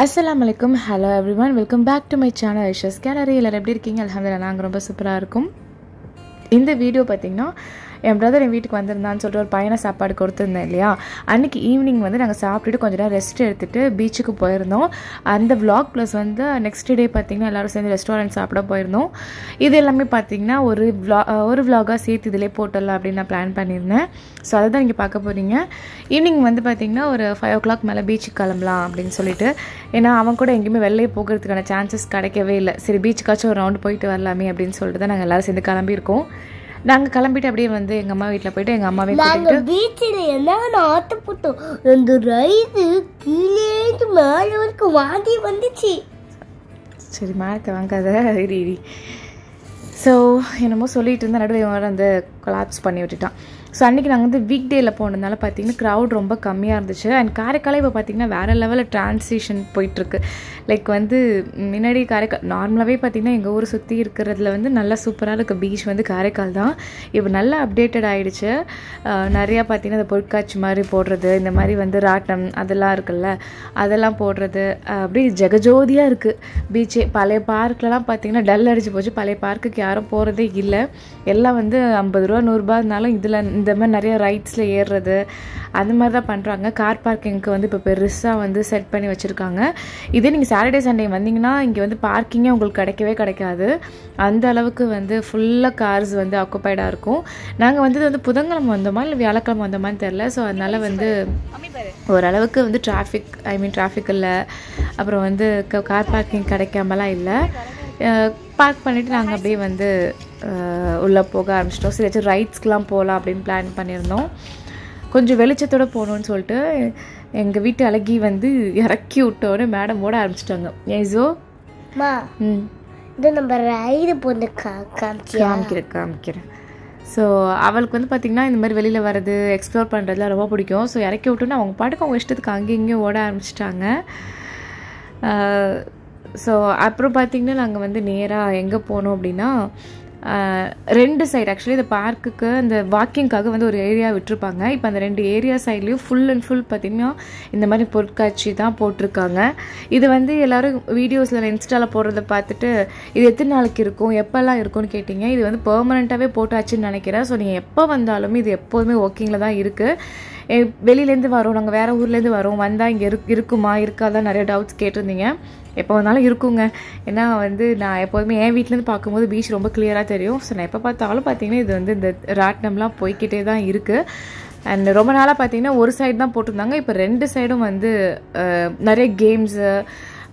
Assalamualaikum, hello everyone, welcome back to my channel Aisha's Gallery. எல்லாரும் எப்படி இருக்கீங்க? அல்ஹம்துலில்லாஹ் நாங்க ரொம்ப சூப்பரா இருக்கோம். இந்த வீடியோ பார்த்தீங்கன்னா என் பிரதர் என் வீட்டுக்கு வந்திருந்தான்னு சொல்லிட்டு ஒரு பையனை சாப்பாடு கொடுத்துருந்தேன் இல்லையா, அன்றைக்கி ஈவினிங் வந்து நாங்கள் சாப்பிட்டுட்டு கொஞ்சம் நேரம் ரெஸ்ட் எடுத்துகிட்டு பீச்சுக்கு போயிருந்தோம். அந்த vlog ப்ளஸ் வந்து நெக்ஸ்ட் டே பார்த்திங்கன்னா எல்லோரும் சேர்ந்து ரெஸ்டாரண்ட் சாப்பிட போயிருந்தோம். இது எல்லாமே பார்த்திங்கன்னா ஒரு vlog-ஆக சேர்த்து இதிலே போட்டுடலாம் அப்படின்னு நான் பிளான் பண்ணியிருந்தேன். ஸோ அதை தான் நீங்கள் பார்க்க போகிறீங்க. ஈவினிங் வந்து பார்த்திங்கன்னா ஒரு 5 o'clock மேலே பீச்சுக்கு கிளம்பலாம் அப்படின்னு சொல்லிட்டு, ஏன்னா அவன் கூட எங்கேயுமே வெளியே போகிறதுக்கான சான்சஸ் கிடைக்கவே இல்லை. சரி பீச்சுக்காச்சும் ஒரு ரவுண்டு போயிட்டு வரலாமே அப்படின்னு சொல்லிட்டு தான் நாங்கள் எல்லோரும் சேர்ந்து கிளம்பியிருக்கோம். நாங்கள் கிளம்பிட்டு அப்படியே வந்து எங்கள் அம்மா வீட்டில் போயிட்டு எங்கள் அம்மாவே கூட்டிட்டு பீச்சில் என்ன ஆட்ட போட்டோம். அந்த ரைடு கீழே மேலே வரைக்கும் வாந்தி வந்துச்சு. சரி மேலே வாங்காத இரி. ஸோ என்னமோ சொல்லிட்டு இருந்தால் நடுவே இவங்க வந்து கொலாப்ஸ் பண்ணி விட்டுட்டான். ஸோ அன்றைக்கி நாங்கள் வந்து வீக் டேயில் போனதுனால பார்த்திங்கன்னா க்ரௌட் ரொம்ப கம்மியாக இருந்துச்சு. அண்ட் காரைக்காலே இப்போ பார்த்திங்கன்னா வேறு லெவலில் ட்ரான்சிஷன் போயிட்டுருக்கு. லைக் வந்து முன்னாடி காரைக்கால் நார்மலாகவே பார்த்திங்கன்னா எங்கள் ஊர் சுற்றி இருக்கிறதுல வந்து நல்லா சூப்பராக இருக்க பீச் வந்து காரைக்கால் தான். இப்போ நல்லா அப்டேட்டட் ஆகிடுச்சு. நிறையா பார்த்திங்கன்னா இந்த பொருட்காட்சி மாதிரி போடுறது, இந்த மாதிரி வந்து ராட்டம் அதெல்லாம் இருக்குல்ல, அதெல்லாம் போடுறது அப்படியே ஜெகஜோதியாக இருக்குது பீச்சே. பழைய பார்க்லலாம் பார்த்திங்கன்னா டல் அடிச்சு போச்சு. பழைய பார்க்குக்கு யாரும் போகிறதே இல்லை. எல்லாம் வந்து 50 ரூபா 100 ரூபா இருந்தாலும் இதில் இந்த மாதிரி நிறைய ரைட்ஸில் ஏறுறது அந்த மாதிரி தான் பண்ணுறாங்க. கார் பார்க்கிங்க்கு வந்து இப்போ பெருசாக வந்து செட் பண்ணி வச்சுருக்காங்க. இதே நீங்கள் சாட்டர்டே சண்டே வந்தீங்கன்னா இங்கே வந்து பார்க்கிங்கே உங்களுக்கு கிடைக்காது. அந்த அளவுக்கு வந்து ஃபுல்லாக கார்ஸ் வந்து ஆக்குப்பைடாக இருக்கும். நாங்கள் வந்து புதன்கிழமை வந்தோமா இல்லை வியாழக்கிழமை வந்தோமான்னு தெரில. ஸோ அதனால் வந்து ஓரளவுக்கு வந்து டிராஃபிக் இல்லை. அப்புறம் வந்து கார் பார்க்கிங் கிடைக்காமலாம் இல்லை. பார்க் பண்ணிவிட்டு நாங்கள் அப்படியே வந்து உள்ளே போக ஆரம்பிச்சிட்டோம். சரி ஏதாச்சும் ரைட்ஸ்க்கெலாம் போகலாம் அப்படின்னு பிளான் பண்ணியிருந்தோம். கொஞ்சம் வெளிச்சத்தோடு போகணுன்னு சொல்லிட்டு எங்கள் வீட்டு அழகி வந்து இறக்கி விட்டோன்னு மேடம் ஓட ஆரம்பிச்சிட்டாங்க. ஏசோ இது நம்ம ரைடு போட்டு காமிக்கிறேன். ஸோ அவளுக்கு வந்து பார்த்திங்கன்னா இந்த மாதிரி வெளியில் வர்றது எக்ஸ்ப்ளோர் பண்ணுறதுலாம் ரொம்ப பிடிக்கும். ஸோ இறக்கி விட்டோன்னு அவங்க பாட்டுக்கு அவங்க இஷ்டத்துக்கு அங்கேயும் இங்கேயும் ஓட ஆரம்பிச்சிட்டாங்க. ஸோ அப்புறம் பார்த்திங்கன்னா நாங்கள் வந்து நேராக எங்கே போனோம் அப்படின்னா, 2 சைடு ஆக்சுவலி இந்த பார்க்குக்கு அந்த வாக்கிங்காக வந்து ஒரு ஏரியா விட்டுருப்பாங்க. இப்போ அந்த 2 ஏரியா சைட்லேயும் ஃபுல் அண்ட் ஃபுல் பார்த்திங்கன்னா இந்த மாதிரி பொருட்காட்சி தான் போட்டிருக்காங்க. இது வந்து எல்லோரும் வீடியோஸில் இன்ஸ்டாவில் போடுறத பார்த்துட்டு இது எத்தனை நாளைக்கு இருக்கும் எப்போல்லாம் இருக்கும்னு கேட்டிங்க. இது வந்து பெர்மனண்ட்டாகவே போட்டாச்சுன்னு நினைக்கிறேன். ஸோ நீங்கள் எப்போ வந்தாலுமே இது எப்போதுமே ஒர்க்கிங்கில் தான் இருக்குது. வெளியிலேருந்து வரோம், நாங்கள் வேறு ஊர்லேருந்து வரோம், வந்தால் இங்கே இருக்குமா இருக்காதான் நிறைய டவுட்ஸ் கேட்டிருந்தீங்க. எப்போ வந்தாலும் இருக்குங்க. ஏன்னா வந்து நான் எப்போதுமே என் வீட்டிலேருந்து பார்க்கும்போது பீச் ரொம்ப கிளியராக தெரியும். ஸோ நான் எப்போ பார்த்தாலும் பார்த்திங்கன்னா இது வந்து இந்த ராட்னம்லாம் போய்கிட்டே தான் இருக்குது. அண்ட் ரொம்ப நாளாக பார்த்திங்கன்னா ஒரு சைடு தான் போட்டிருந்தாங்க. இப்போ 2 சைடும் வந்து நிறைய கேம்ஸு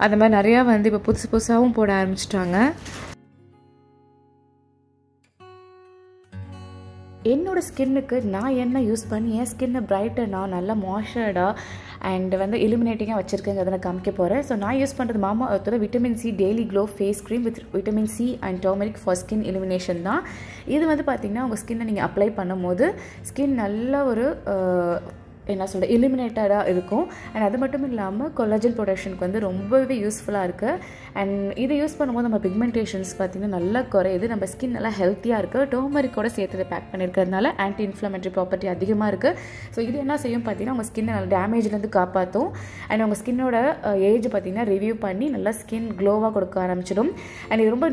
அந்த மாதிரி நிறையா வந்து இப்போ புதுசாகவும் போட ஆரம்பிச்சிட்டாங்க. என்னோடய ஸ்கின்னுக்கு நான் என்ன யூஸ் பண்ணி என் ஸ்கின்னை பிரைட்டனாக நல்லா மாய்ஸ்சர்டாக அண்ட் வந்து இலுமினேட்டிங்காக வச்சுருக்கேங்க அதை நான் காமிக்க போகிறேன். ஸோ நான் யூஸ் பண்ணுறது மாமா எர்த்தோட vitamin C daily glow face cream with vitamin C and turmeric for skin illumination தான். இது வந்து பார்த்திங்கன்னா உங்கள் ஸ்கின்னை நீங்கள் அப்ளை பண்ணும்போது ஸ்கின் நல்ல ஒரு என்ன சொல்கிற இலுமினேட்டடாக இருக்கும். அண்ட் அது மட்டும் இல்லாமல் கொலாஜன் ப்ரொடக்ஷனுக்கு வந்து ரொம்பவே யூஸ்ஃபுல்லாக இருக்குது. அண்ட் இதை யூஸ் பண்ணும்போது நம்ம பிக்மெண்டேஷன்ஸ் பார்த்திங்கன்னா நல்லா குறையுது. நம்ம ஸ்கின் நல்லா ஹெல்த்தியாக இருக்குது. டர்மரிக்கோட சேர்த்து பேக் பண்ணியிருக்கிறதுனால ஆன்டி இன்ஃப்ளமேட்டரி ப்ராப்பர்ட்டி அதிகமாக இருக்குது. ஸோ இது என்ன செய்யும் பார்த்திங்கன்னா உங்கள் ஸ்கின்னை நல்லா டேமேஜ்லேருந்து காப்பாற்றும். அண்ட் உங்கள் ஸ்கின்னோட ஏஜ் பார்த்திங்கன்னா ரிவ்யூ பண்ணி நல்லா ஸ்கின் க்ளோவாக கொடுக்க ஆரம்பிச்சிடும். அண்ட் இது ரொம்ப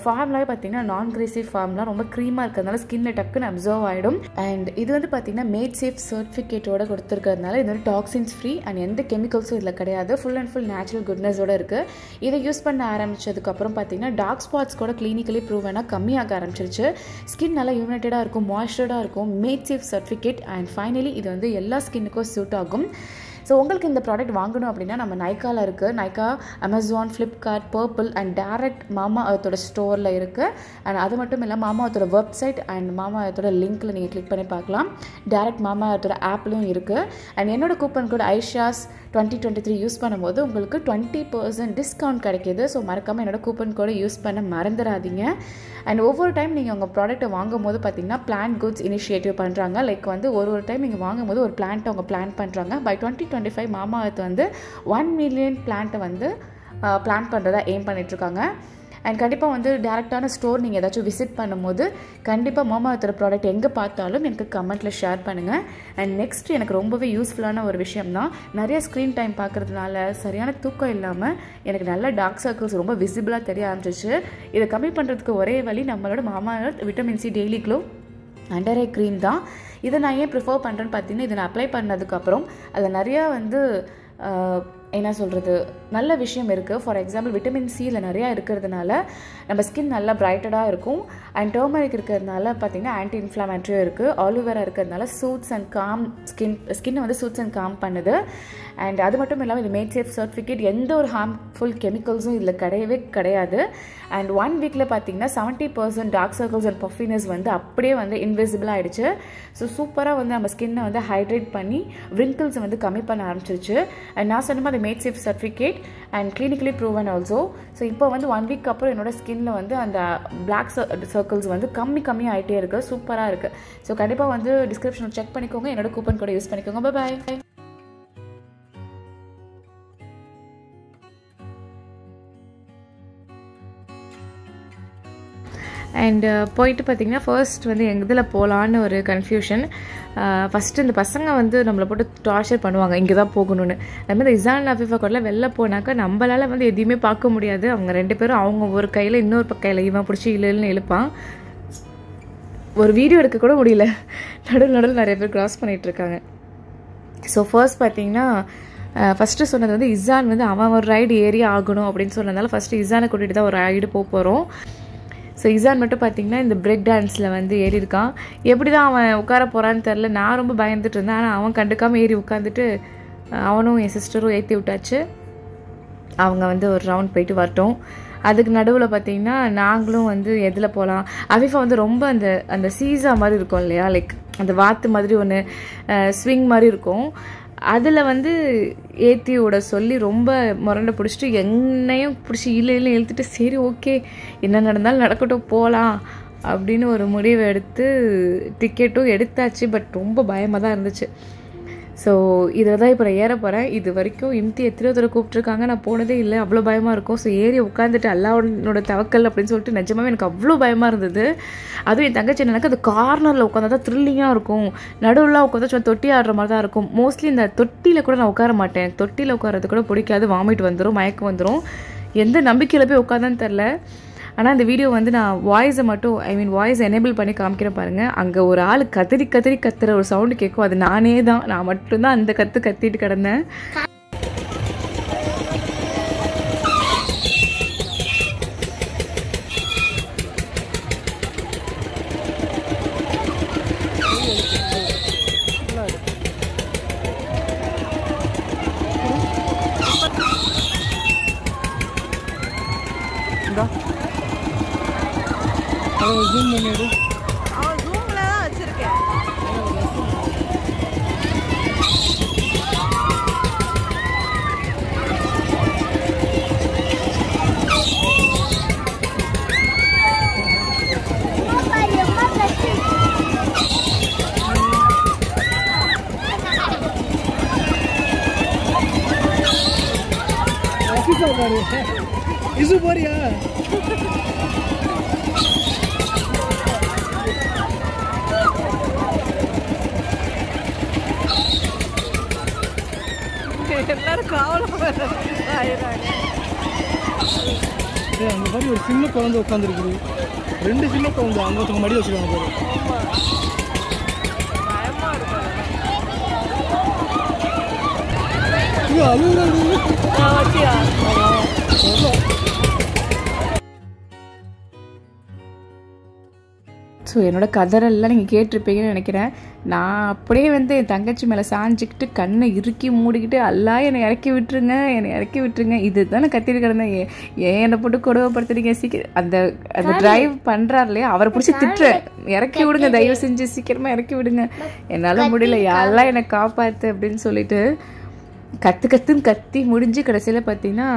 ஃபார்ம்லாவே பார்த்திங்கன்னா நான் கிரேசிவ் ஃபார்ம்லாம் ரொம்ப க்ரீமாக இருக்கிறதுனால ஸ்கின்னில் டக்குன்னு அப்சர்வ் ஆகிடும். அண்ட் இது வந்து பார்த்திங்கன்னா மேட் சேஃப் சர்டிஃபிகேட்டோட கொடுத்துருக்கிறதுனால இது வந்து டாக்ஸின்ஸ் ஃப்ரீ அண்ட் எந்த கெமிக்கல்ஸும் இதில் கிடையாது. ஃபுல் அண்ட் ஃபுல் நேச்சுரல் குட்னஸோடு இருக்குது. இதை யூஸ் பண்ண ஆரம்பித்ததுக்கப்புறம் பார்த்திங்கன்னா டார்க் ஸ்பாட்ஸ் கூட கிளினிக்கலி ப்ரூவனாக கம்மியாக ஆரம்பிச்சிருச்சு. ஸ்கின் நல்லா யூனிட்டடாக இருக்கும், மாய்ஸ்சர்டாக இருக்கும், mat safe certificate. And finally இது வந்து எல்லா ஸ்கின்னுக்கும் சூட் ஆகும். ஸோ உங்களுக்கு இந்த ப்ராடக்ட் வாங்கணும் அப்படின்னா நம்ம நைக்காவில் இருக்குது. Nykaa, Amazon, Flipkart, purple and direct மாமா எர்த்தோட ஸ்டோரில் இருக்குது. அண்ட் அது மட்டும் இல்லை மாமா எர்த்தோட வெப்சைட் அண்ட் மாமா எர்த்தோட லிங்க்கில் நீங்கள் கிளிக் பண்ணி பார்க்கலாம். டேரக்ட் மாமா எர்த்தோட ஆப்லையும் இருக்குது. அண்ட் என்னோட கூப்பன் கோட் ஐஷாஸ் 2023 யூஸ் பண்ணும்போது உங்களுக்கு 20% டிஸ்கவுண்ட் கிடைக்கிது. ஸோ மறக்காமல் என்னோட கூப்பன் கோடை யூஸ் பண்ண மறந்துடாதீங்க. அண்ட் ஒவ்வொரு டைம் நீங்கள் உங்கள் ப்ராடக்ட்டை வாங்கும் போது பார்த்திங்கன்னா பிளான்ட் குட்ஸ் இனிஷியேட்டிவ் பண்ணுறாங்க. லைக் வந்து ஒரு டைம் நீங்கள் வாங்கும் போது ஒரு பிளான்ட்டை அவங்க பிளான் பண்ணுறாங்க. பை 2025 மாமா எர்த் வந்து 1 மில்லியன் பிளான்ட்டை வந்து பிளான் பண்ணுறதா எய்ம் பண்ணிகிட்ருக்காங்க. அண்ட் கண்டிப்பாக வந்து டேரெக்டான ஸ்டோர் நீங்கள் ஏதாச்சும் விசிட் பண்ணும்போது கண்டிப்பாக மாமாஅர்த்தோட ப்ராடக்ட் எங்கே பார்த்தாலும் எனக்கு கமெண்ட்டில் ஷேர் பண்ணுங்கள். அண்ட் நெக்ஸ்ட் எனக்கு ரொம்பவே யூஸ்ஃபுல்லான ஒரு விஷயம் தான், நிறைய ஸ்க்ரீன் டைம் பார்க்குறதுனால சரியான தூக்கம் இல்லாமல் எனக்கு நல்ல டார்க் சர்க்கிள்ஸ் ரொம்ப விசிபிளாக தெரிய ஆரம்பிச்சிச்சு. இதை கம்மி பண்ணுறதுக்கு ஒரே வழி நம்மளோட Mamaearth vitamin C daily glow under eye cream தான். இதை நான் ஏன் ப்ரிஃபர் பண்ணுறேன்னு பார்த்தீங்கன்னா, இதை நான் அப்ளை பண்ணதுக்கப்புறம் அதில் நிறையா வந்து என்ன சொல்கிறது நல்ல விஷயம் இருக்குது. ஃபார் எக்ஸாம்பிள் விட்டமின் சியில் நிறையா இருக்கிறதுனால நம்ம ஸ்கின் நல்லா பிரைட்டடாக இருக்கும். அண்ட் டர்மரிக் இருக்கிறதுனால பார்த்திங்கன்னா ஆன்டி இன்ஃப்ளமேட்டரியும் இருக்குது. ஆலிவேரா இருக்கிறதுனால சூட்ஸ் அண்ட் காம் ஸ்கின்னை வந்து சூட்ஸ் அண்ட் காம் பண்ணுது. அண்ட் அது மட்டும் இல்லாமல் இது மேட் சேஃப் சர்டிஃபிகேட், எந்த ஒரு ஹார்ம்ஃபுல் கெமிக்கல்ஸும் இதில் கிடையவே கிடையாது. அண்ட் 1 வீக்கில் பார்த்திங்கன்னா 70% டார்க் சர்க்கிள்ஸ் அண்ட் பஃபினஸ் வந்து அப்படியே வந்து இன்விசிபிள் ஆகிடுச்சு. ஸோ சூப்பராக வந்து நம்ம ஸ்கின்னை வந்து ஹைட்ரேட் பண்ணி விரிங்கிள்ஸை வந்து கம்மி பண்ண ஆரம்பிச்சிருச்சு. அண்ட் நான் சொன்ன மாதிரி mat safe certificate and clinically proven also. So இப்போ வந்து 1 வீக் அப்புறம் என்னோட ஸ்கின்னில் வந்து அந்த பிளாக் சர்க்கிள்ஸ் வந்து கம்மி ஆகிட்டே இருக்குது. சூப்பராக இருக்குது. ஸோ கண்டிப்பாக வந்து டிஸ்கிரிப்ஷனில் செக் பண்ணிக்கோங்க, என்னோட கூப்பன் கூட யூஸ் பண்ணிக்கோங்க. பாய். அண்ட் போயிட்டு பார்த்திங்கன்னா ஃபர்ஸ்ட் வந்து எதில் போகலான்னு ஒரு கன்ஃபியூஷன். ஃபஸ்ட்டு இந்த பசங்க வந்து நம்மளை போட்டு டார்ச்சர் பண்ணுவாங்க, இங்கே தான் போகணுன்னு. அதுமாதிரி இசான் அஃபீஃபா கூட வெளில போனாக்கா நம்மளால் வந்து எதையுமே பார்க்க முடியாது. அவங்க 2 பேரும் அவங்க ஒரு கையில் இன்னொரு கையில் இவன் பிடிச்சி இல்லைன்னு இழுப்பான். ஒரு வீடியோ எடுக்க கூட முடியல, நடுவில் நிறைய பேர் கிராஸ் பண்ணிகிட்ருக்காங்க. ஸோ ஃபர்ஸ்ட் பார்த்திங்கன்னா ஃபஸ்ட்டு சொன்னது வந்து இசான் வந்து அவன் ஒரு ரைடு ஏறி ஆகணும் அப்படின்னு சொன்னதால ஃபஸ்ட்டு இசானை கூட்டிகிட்டு தான் ஒரு ரைடு போகிறோம். ஸோ இசான் மட்டும் பார்த்திங்கன்னா இந்த பிரேக் டான்ஸில் வந்து ஏறி இருக்கான். எப்படி தான் அவன் உட்கார போகிறான்னு தெரில. நான் ரொம்ப பயந்துட்டு இருந்தேன். ஆனால் அவன் கண்டுக்காமல் ஏறி உட்காந்துட்டு அவனும் என் சிஸ்டரும் ஏற்றி விட்டாச்சு. அவங்க வந்து ஒரு ரவுண்ட் போயிட்டு வரட்டும். அதுக்கு நடுவில் பார்த்திங்கன்னா நாங்களும் வந்து எதில் போகலாம். அஃபீஃபா வந்து ரொம்ப அந்த சீசா மாதிரி இருக்கும் இல்லையா, லைக் அந்த வாத்து மாதிரி ஒன்று ஸ்விங் மாதிரி இருக்கும். அதில் வந்து ஏற்றி விட சொல்லி ரொம்ப முரண்டை பிடிச்சிட்டு என்னையும் பிடிச்சி இழுத்துட்டு சரி ஓகே என்ன நடந்தாலும் நடக்கட்டும் போகலாம் அப்படின்னு ஒரு முடிவை எடுத்து டிக்கெட்டும் எடுத்தாச்சு. பட் ரொம்ப பயமாக தான் இருந்துச்சு. ஸோ இதில் தான் இப்போ நான் ஏற போகிறேன். இது வரைக்கும் இம்தி எத்தனையோ தடவை கூப்பிட்ருக்காங்க, நான் போனதே இல்லை. அவ்வளோ பயமாக இருக்கும். ஸோ ஏறி உட்காந்துட்டு அல்லாஹ்வோட தவக்கல் அப்படின்னு சொல்லிட்டு நிஜமாவே எனக்கு அவ்வளோ பயமாக இருந்தது. அதுவும் என் தங்கச்சி எனக்கு அந்த கார்னரில் உட்காந்தா தான் த்ரில்லிங்காக இருக்கும். நடுவில் உட்காந்தா சும்மா தொட்டி ஆடுற மாதிரி தான் இருக்கும். மோஸ்ட்லி இந்த தொட்டியில் கூட நான் உட்கார மாட்டேன். தொட்டியில் உட்காரது கூட பிடிக்காது, வாமிட் வந்துடும், மயக்கம் வந்துடும். எந்த நம்பிக்கையில் போய் உட்காந்தான்னு தெரில. ஆனால் இந்த வீடியோ வந்து நான் வாய்ஸை மட்டும் வாய்ஸ் எனேபிள் பண்ணி காமிக்கிறேன் பாருங்கள். அங்கே ஒரு ஆள் கத்துற ஒரு சவுண்டு கேட்கும். அது நானே தான், நான் மட்டும்தான் அந்த கத்திட்டு கிடந்தேன். ஜூம் பண்ணிடு. அவன் ஜூம்ல தான் வச்சிருக்கேன். இசு போறியா? எல்லாரும் காவலும் ஆயிடுறாங்க. அந்த மாதிரி ஒரு சின்ன குழந்தை உட்காந்துருக்குது. 2 சின்ன குழந்தை அங்கே ஒருத்தவங்க மடி வச்சுருக்காங்க பாரு. பயமா இருக்கும். ஸோ என்னோட கதறெல்லாம் நீங்கள் கேட்டிருப்பீங்கன்னு நினைக்கிறேன். நான் அப்படியே வந்து என் தங்கச்சி மேலே சாஞ்சிக்கிட்டு கண்ணை இறுக்கி மூடிக்கிட்டு அல்லா என்னை இறக்கி விட்டுருங்க இது தானே கத்திட்டு கிடந்தேன். ஏன் என்னை போட்டு கொடுமைப்படுத்துறீங்க, சீக்கிரம் அந்த டிரைவ் பண்ணுறாரு இல்லையா அவரை பிடிச்சி திட்டுறேன், இறக்கி விடுங்க தயவு செஞ்சு, சீக்கிரமாக இறக்கி விடுங்க, என்னால் முடியல, யாரெல்லாம் என்னை காப்பாற்று அப்படின்னு சொல்லிட்டு கத்துன்னு கத்தி முடிஞ்சு கடைசியில் பார்த்தீங்கன்னா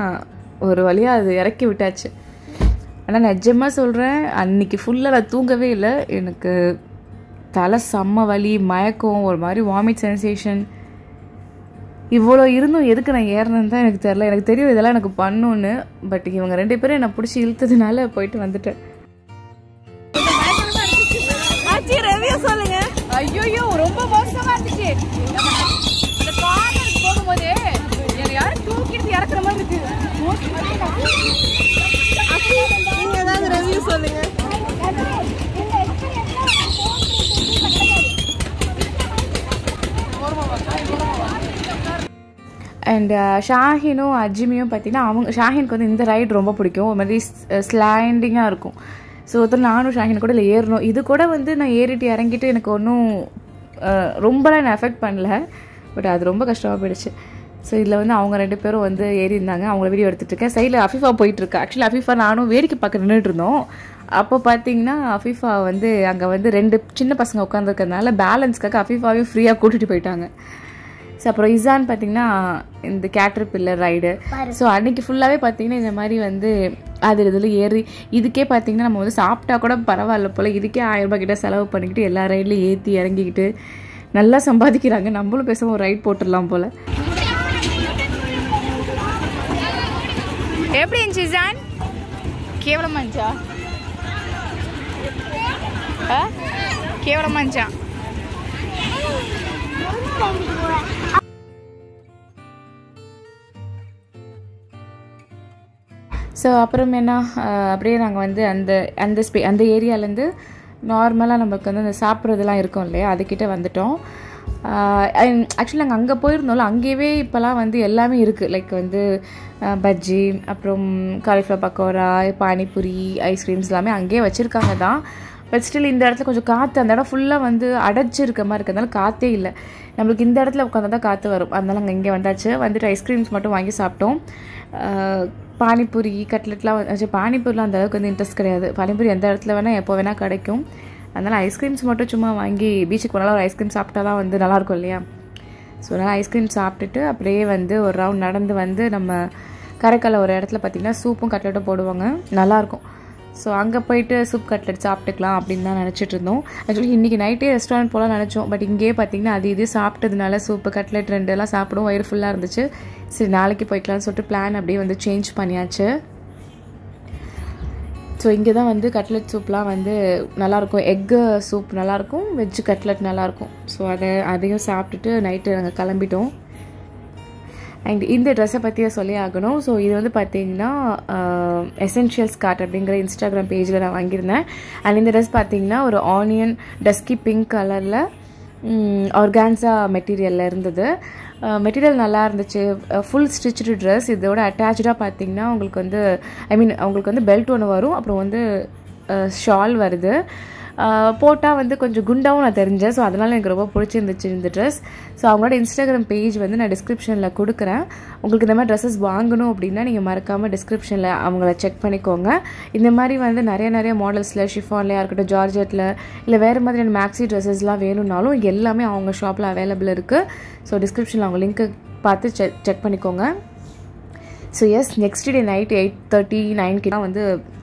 ஒரு வழியாக அது இறக்கி விட்டாச்சு. ஆனால் நிஜமாக சொல்கிறேன், அன்றைக்கி ஃபுல்லாக நான் தூங்கவே இல்லை. எனக்கு தலை செம்ம வலி, மயக்கம், ஒரு மாதிரி வாமிட் சென்சேஷன். இவ்வளோ இருந்தும் எதுக்கு நான் ஏறினேன்னு தான் எனக்கு தெரியல. எனக்கு தெரியும் இதெல்லாம் எனக்கு பண்ணணுன்னு. பட் இவங்க 2 பேரும் என்னை பிடிச்சி இழுத்ததுனால போயிட்டு வந்துட்டேன். ஆச்சி ரிவ்யூ சொல்லுங்க. ஐயோ ரொம்ப மோசமா இருந்துச்சு. இந்த கார்னர் போகும்போது என்னை யாரும் தூக்கிட்டு இறக்குற மாதிரி இருக்கு. நீங்க ஏதாவது ரிவ்யூ சொல்லுங்க. அண்ட் ஷாஹினும் அஜிமியும் பார்த்தீங்கன்னா ஷாஹினுக்கு வந்து இந்த ரைடு ரொம்ப பிடிக்கும். ஒரு மாதிரி ஸ்லாண்டிங்காக இருக்கும். ஸோ ஒருத்தர் நானும் ஷாஹின் கூட இல்லை ஏறணும். இது கூட வந்து நான் ஏறிட்டு இறங்கிட்டு எனக்கு ஒன்றும் ரொம்பலாம் நான் எஃபெக்ட் பண்ணல. பட் அது ரொம்ப கஷ்டமாக போயிடுச்சு. ஸோ இதில் வந்து அவங்க 2 பேரும் வந்து ஏறி இருந்தாங்க. அவங்கள வீடியோ எடுத்துகிட்ருக்கேன். சைடில் அஃபீஃபா போயிட்டுருக்கா. ஆக்சுவலி அஃபீஃபா நானும் வேடிக்கை பார்க்க நின்றுட்டு இருந்தோம். அப்போ பார்த்தீங்கன்னா அஃபீஃபா வந்து அங்கே வந்து 2 சின்ன பசங்க உட்காந்துருக்கிறதுனால பேலன்ஸ்க்காக அஃபீஃபாவையும் ஃப்ரீயாக கூட்டிகிட்டு போயிட்டாங்க. ஸோ அப்புறம் இசான் பார்த்தீங்கன்னா இந்த கேட்டர்பில்லர் ரைடு. ஸோ அன்றைக்கி ஃபுல்லாகவே பார்த்தீங்கன்னா இந்த மாதிரி வந்து அது இதில் ஏறி இதுக்கே பார்த்தீங்கன்னா நம்ம வந்து சாப்பிட்டா கூட பரவாயில்ல போல், இதுக்கே 1000 ரூபாய் கிட்ட செலவு பண்ணிக்கிட்டு எல்லா ரைட்லையும் ஏற்றி இறங்கிக்கிட்டு நல்லா சம்பாதிக்கிறாங்க. நம்மளும் பேசாமல் ஒரு ரைட் போட்டுடலாம் போல். எப்படி இருந்துச்சு இசான்? கேவலமா இருந்துச்சா? கேவலமா இருந்துச்சா? ஸோ அப்புறம் என்ன அப்படியே நாங்கள் வந்து அந்த ஏரியாலேருந்து நார்மலாக நமக்கு வந்து அந்த சாப்பிட்றதுலாம் இருக்கும் இல்லையா, அதுக்கிட்ட வந்துட்டோம். ஆக்சுவலி நாங்கள் அங்கே போயிருந்தோம்ல, அங்கேயே இப்போலாம் வந்து எல்லாமே இருக்குது. லைக் வந்து பஜ்ஜி, அப்புறம் காலிஃப்ளவர் பக்கோடா, பானிபூரி, ஐஸ்கிரீம்ஸ் எல்லாமே அங்கேயே வச்சுருக்காங்க தான். பட் ஸ்டில் இந்த இடத்துல கொஞ்சம் காற்று, அந்த இடம் ஃபுல்லாக வந்து அடைச்சிருக்க மாதிரி இருக்கிறதுனால காற்றே இல்லை. நம்மளுக்கு இந்த இடத்துல உட்காந்தா தான் காற்று வரும். அதனால நாங்கள் இங்கே வந்துட்டு ஐஸ்கிரீம்ஸ் மட்டும் வாங்கி சாப்பிட்டோம். பானிபூரி, கட்லெட்லாம் பானிபூரிலாம் அந்த அளவுக்கு வந்து இன்ட்ரெஸ்ட் கிடையாது. பானிபூரி எந்த இடத்துல வேணால் எப்போ வேணால் கிடைக்கும். அதனால் ஐஸ்கிரீம்ஸ் மட்டும் சும்மா வாங்கி பீச்சுக்கு போனாலும் ஒரு ஐஸ்கிரீம் சாப்பிட்டா தான் வந்து நல்லாயிருக்கும் இல்லையா. ஸோ அதனால் ஐஸ்கிரீம் சாப்பிட்டுட்டு அப்படியே வந்து ஒரு ரவுண்ட் நடந்து வந்து நம்ம கரைக்கல்ல ஒரு இடத்துல பார்த்திங்கன்னா சூப்பும் கட்லெட்டும் போடுவாங்க, நல்லாயிருக்கும். ஸோ அங்கே போயிட்டு சூப் கட்லெட் சாப்பிட்டுக்கலாம் அப்படின்னு தான் நினச்சிட்டு இருந்தோம். ஆக்சுவலி இன்றைக்கி நைட்டே ரெஸ்டாரண்ட் போகலாம் நினச்சோம். பட் இங்கேயே பார்த்திங்கன்னா அது இது சாப்பிட்டதுனால சூப்பு கட்லெட் 2 எல்லாம் சாப்பிடும், வயிறு ஃபுல்லாக இருந்துச்சு. சரி நாளைக்கு போய்க்கலாம்னு சொல்லிட்டு பிளான் அப்படியே வந்து சேஞ்ச் பண்ணியாச்சு. ஸோ இங்கே தான் வந்து கட்லெட் சூப்லாம் வந்து நல்லாயிருக்கும். எக்கு சூப் நல்லாயிருக்கும், வெஜ்ஜு கட்லெட் நல்லாயிருக்கும். ஸோ அதையும் சாப்பிட்டுட்டு நைட்டு நாங்கள் கிளம்பிட்டோம். அண்ட் இந்த ட்ரெஸ்ஸை பற்றியே சொல்லி ஆகணும். ஸோ இது வந்து பார்த்திங்கன்னா எசென்ஷியல்ஸ் கார்ட் அப்படிங்கிற இன்ஸ்டாகிராம் பேஜில் நான் வாங்கியிருந்தேன். அண்ட் இந்த ட்ரெஸ் பார்த்திங்கன்னா ஒரு ஆனியன் டஸ்கி பிங்க் கலரில் ஆர்கான்ஸா மெட்டீரியலில் இருந்தது. மெட்டீரியல் நல்லா இருந்துச்சு. Full stitch dress. இதோட அட்டாச்சாக பார்த்திங்கன்னா உங்களுக்கு வந்து உங்களுக்கு வந்து பெல்ட் ஒன்று வரும், அப்புறம் வந்து ஷால் வருது. போட்டால் வந்து கொஞ்சம் குண்டாகவும் நான் தெரிஞ்சேன். ஸோ அதனால் எனக்கு ரொம்ப பிடிச்சிருந்துச்சு இந்த ட்ரெஸ். ஸோ அவங்களோட இன்ஸ்டாகிராம் பேஜ் வந்து நான் டிஸ்கிரிப்ஷனில் கொடுக்குறேன். உங்களுக்கு இந்த மாதிரி ட்ரெஸ்ஸஸ் வாங்கணும் அப்படின்னா நீங்கள் மறக்காமல் டிஸ்கிரிப்ஷனில் அவங்கள செக் பண்ணிக்கோங்க. இந்த மாதிரி வந்து நிறைய மாடல்ஸில் ஷிஃபான்லையாக இருக்கட்டும், ஜார்ஜெட்டில் இல்லை வேறு மாதிரியான மேக்ஸி ட்ரெஸ்ஸஸ்லாம் வேணும்னாலும் இங்கே எல்லாமே அவங்க ஷாப்பில் அவைலபிள் இருக்குது. ஸோ டிஸ்கிரிப்ஷனில் அவங்க லிங்க்கை பார்த்து செக் பண்ணிக்கோங்க. So yes, next day night 8:30-9 வந்து